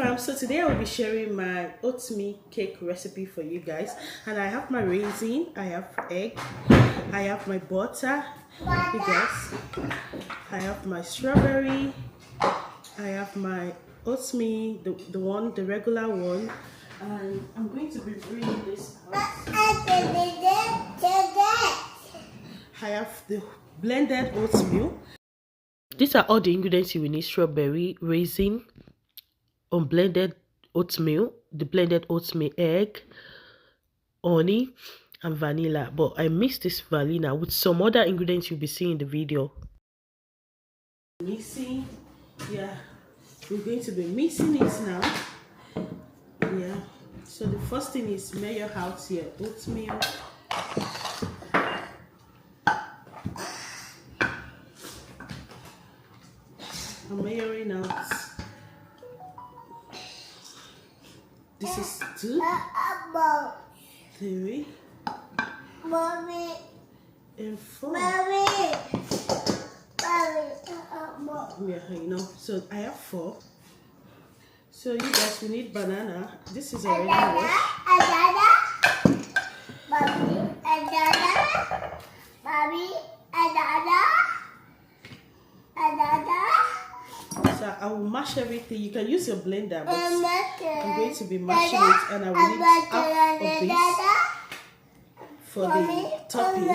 fam, so today I will be sharing my oatmeal cake recipe for you guys. And I have my raisin, I have egg, I have my butter, you guys, I have my strawberry, I have my oatmeal, the regular one, and I'm going to be bringing this out. I have the blended oatmeal. These are all the ingredients you will need: strawberry, raisin, unblended oatmeal, the blended oatmeal, egg, honey, and vanilla. But I mixed this vanilla with some other ingredients you'll be seeing in the video. Mixing, yeah, we're going to be mixing it now. Yeah, so the first thing is measure out your oatmeal. I'm measuring out. This is 2, 3, and 4. Yeah, you know, so I have 4. So you guys, we need banana. This is already washed. So I will mash everything. You can use your blender, but I'm going to be mashing it, and I will need half of this for the topping.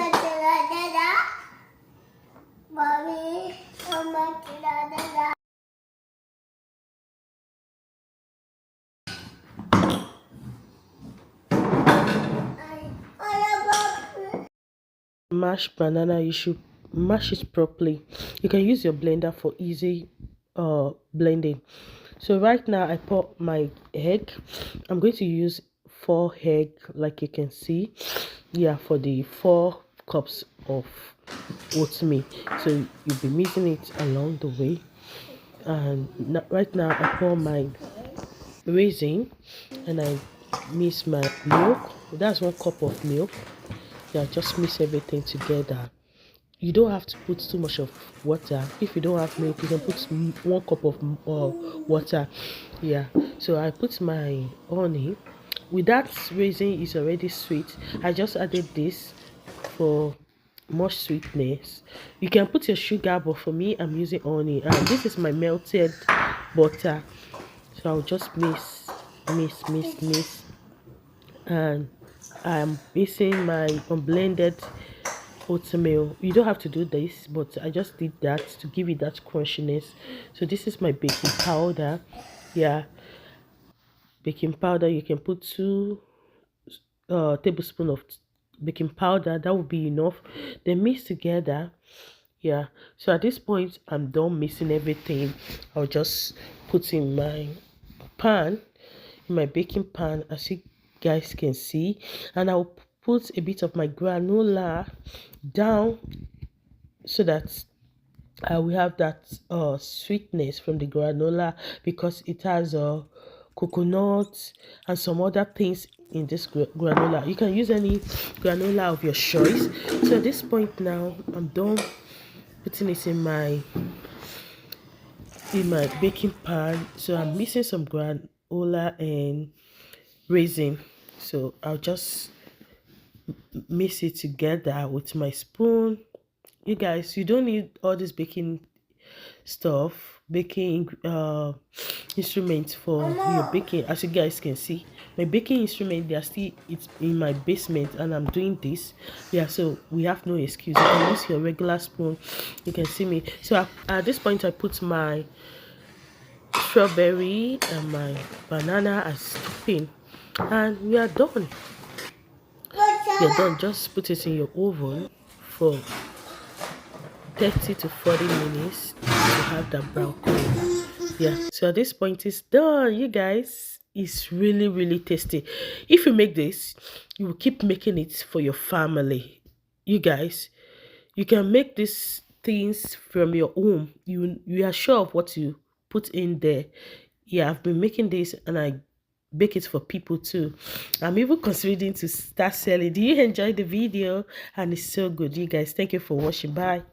Mashed banana, you should mash it properly. You can use your blender for easy blending. So right now I pour my egg. I'm going to use 4 egg, like you can see, yeah, for the 4 cups of oatmeal. So you'll be mixing it along the way. And right now I pour my raisin and I mix my milk. That's 1 cup of milk. Yeah, just mix everything together. You don't have to put too much of water. If you don't have milk, you can put 1 cup of water. Yeah, so I put my honey. With that raisin is already sweet, I just added this for more sweetness. You can put your sugar, but for me I'm using honey, and this is my melted butter. So I'll just mix, and I'm mixing my unblended oatmeal. You don't have to do this, but I just did that to give it that crunchiness. So this is my baking powder. Yeah, baking powder, you can put 2 tablespoons of baking powder. That would be enough. Then mix together. Yeah, so at this point I'm done mixing everything. I'll just put in my pan, in my baking pan, as you guys can see, and I'll put a bit of my granola down so that we have that sweetness from the granola, because it has coconut and some other things in this granola. You can use any granola of your choice. So at this point now I'm done putting it in my baking pan. So I'm mixing some granola and raisin. So I'll just mix it together with my spoon. You guys, you don't need all this baking stuff, baking instruments for your baking. As you guys can see, my baking instrument, they are still, it's in my basement, and I'm doing this. Yeah, so we have no excuse. You can use your regular spoon. You can see me. So at this point I put my strawberry and my banana as topping, and we are done. You're done. Just put it in your oven for 30 to 40 minutes to have that brown color. Yeah, so at this point it's done, you guys. It's really tasty. If you make this, you will keep making it for your family. You guys, you can make these things from your home. You are sure of what you put in there. Yeah, I've been making this and I bake it for people too. I'm even considering to start selling. Do you enjoy the video? And it's so good, you guys. Thank you for watching. Bye.